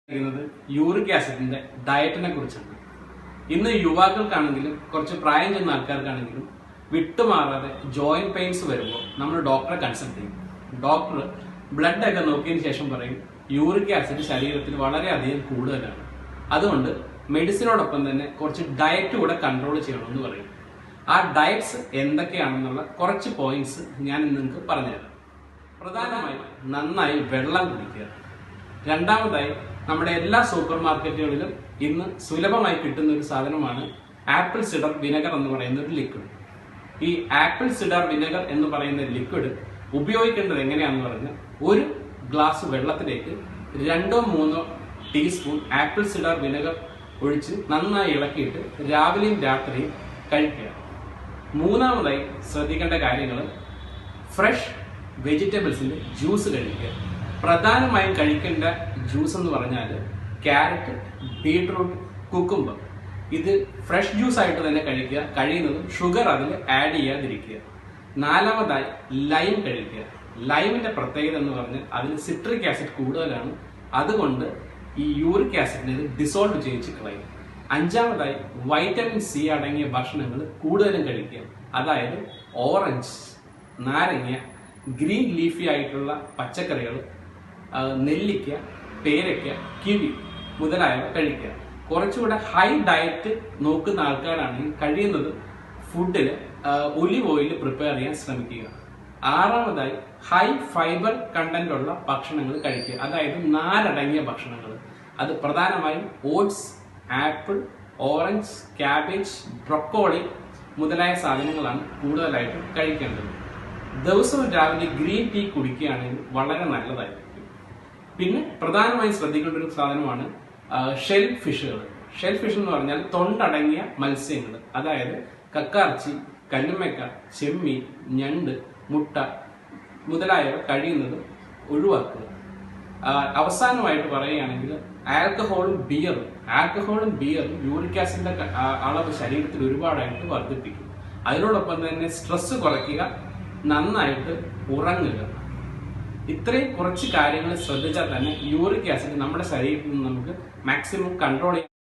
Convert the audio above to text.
Uric ആസിഡിന്റെ ഡയറ്റിനെ കുറിച്ചാണ്. ഇന്ന് യുവാക്കൾക്കാണെങ്കിലും കുറച്ച് പ്രായം ചെന്ന ആൾക്കാർക്കാണെങ്കിലും വിട്ടുമാറാതെ ജോയിന്റ് പെയിൻസ് വരുമ്പോൾ നമ്മൾ ഡോക്ടറെ കൺസൾട്ട് ചെയ്യും. ഡോക്ടർ ബ്ലഡ് ഒക്കെ നോക്കിയതിന് ശേഷം പറയും യൂറിക് ആസിഡ് ശരീരത്തിൽ വളരെയധികം കൂടുതലാണ്, അതുകൊണ്ട് മെഡിസിനോടൊപ്പം തന്നെ കുറച്ച് ഡയറ്റ് കൂടെ കൺട്രോൾ ചെയ്യണമെന്ന് പറയും. ആ ഡയറ്റ്സ് എന്തൊക്കെയാണെന്നുള്ള കുറച്ച് പോയിന്റ്സ് ഞാൻ നിങ്ങൾക്ക് പറഞ്ഞുതരാം. പ്രധാനമായും നന്നായി വെള്ളം കുടിക്കുക. രണ്ടാമതായി നമ്മുടെ എല്ലാ സൂപ്പർ മാർക്കറ്റുകളിലും ഇന്ന് സുലഭമായി കിട്ടുന്ന ഒരു സാധനമാണ് ആപ്പിൾ സിഡർ വിനെഗർ എന്ന് പറയുന്ന ഒരു ലിക്വിഡ്. ഈ ആപ്പിൾ സിഡർ വിനെഗർ എന്ന് പറയുന്ന ലിക്വിഡ് ഉപയോഗിക്കേണ്ടത് എങ്ങനെയാണെന്ന് പറഞ്ഞാൽ, ഒരു ഗ്ലാസ് വെള്ളത്തിലേക്ക് 2-3 ടീസ്പൂൺ ആപ്പിൾ സിഡർ വിനെഗർ ഒഴിച്ച് നന്നായി ഇളക്കിയിട്ട് രാവിലെയും രാത്രിയും കഴിക്കുക. മൂന്നാമതായി ശ്രദ്ധിക്കേണ്ട കാര്യങ്ങൾ, ഫ്രഷ് വെജിറ്റബിൾസിന്റെ ജ്യൂസ് കഴിക്കുക. പ്രധാനമായും കഴിക്കേണ്ട ജ്യൂസ് എന്ന് പറഞ്ഞാൽ ക്യാരറ്റ്, ബീട്രൂട്ട്, കുക്കുംബർ. ഇത് ഫ്രഷ് ജ്യൂസ് ആയിട്ട് തന്നെ കഴിക്കുക, കഴിയുന്നതും ഷുഗർ അതിൽ ആഡ് ചെയ്യാതിരിക്കുക. നാലാമതായി ലൈം കഴിക്കുക. ലൈമിന്റെ പ്രത്യേകത എന്ന് പറഞ്ഞാൽ അതിന് സിട്രിക് ആസിഡ് കൂടുതലാണ്, അതുകൊണ്ട് ഈ യൂറിക് ആസിഡിനെ ഇത് ഡിസോൾവ് ചെയ്യിച്ച് കളയും. അഞ്ചാമതായി വൈറ്റമിൻ സി അടങ്ങിയ ഭക്ഷണങ്ങൾ കൂടുതലും കഴിക്കുക. അതായത് ഓറഞ്ച്, നാരങ്ങ, ഗ്രീൻ ലീഫി ആയിട്ടുള്ള പച്ചക്കറികൾ, നെല്ലിക്ക, പേരയ്ക്ക, കിവി മുതലായവ കഴിക്കുക. കുറച്ചുകൂടെ ഹൈ ഡയറ്റ് നോക്കുന്ന ആൾക്കാരാണെങ്കിൽ കഴിയുന്നത് ഫുഡിൽ ഒലിവ് ഓയിൽ പ്രിപ്പയർ ചെയ്യാൻ ശ്രമിക്കുക. ആറാമതായി ഹൈ ഫൈബർ കണ്ടന്റ് ഉള്ള ഭക്ഷണങ്ങൾ കഴിക്കുക. അതായത് നാരടങ്ങിയ ഭക്ഷണങ്ങൾ. അത് പ്രധാനമായും oats, apple, orange, cabbage, broccoli മുതലായ സാധനങ്ങളാണ് കൂടുതലായിട്ട് കഴിക്കേണ്ടത്. ദിവസവും രാവിലെ ഗ്രീൻ ടീ കുടിക്കുകയാണെങ്കിൽ വളരെ നല്ലതായിരിക്കും. പിന്നെ പ്രധാനമായും ശ്രദ്ധിക്കേണ്ട ഒരു സാധനമാണ് ഷെൽ ഫിഷുകൾ. ഷെൽ ഫിഷ് എന്ന് പറഞ്ഞാൽ തൊണ്ടടങ്ങിയ മത്സ്യങ്ങൾ, അതായത് കക്കാർച്ചി, കല്ലുമ്മക്ക, ചെമ്മീൻ, ഞണ്ട്, മുട്ട മുതലായവ കഴിയുന്നത് ഒഴിവാക്കുക. അവസാനമായിട്ട് പറയുകയാണെങ്കിൽ ആൽക്കഹോളും ബിയറും യൂറിക് ആസിഡിന്റെ അളവ് ശരീരത്തിൽ ഒരുപാടായിട്ട് വർദ്ധിപ്പിക്കും. അതിനോടൊപ്പം തന്നെ സ്ട്രെസ് കുറയ്ക്കുക, നന്നായിട്ട് ഉറങ്ങുക. ഇത്രയും കുറച്ച് കാര്യങ്ങൾ ശ്രദ്ധിച്ചാൽ തന്നെ യൂറിക് ആസിഡ് നമ്മുടെ ശരീരത്തിൽ നിന്ന് നമുക്ക് മാക്സിമം കൺട്രോൾ ചെയ്യാം.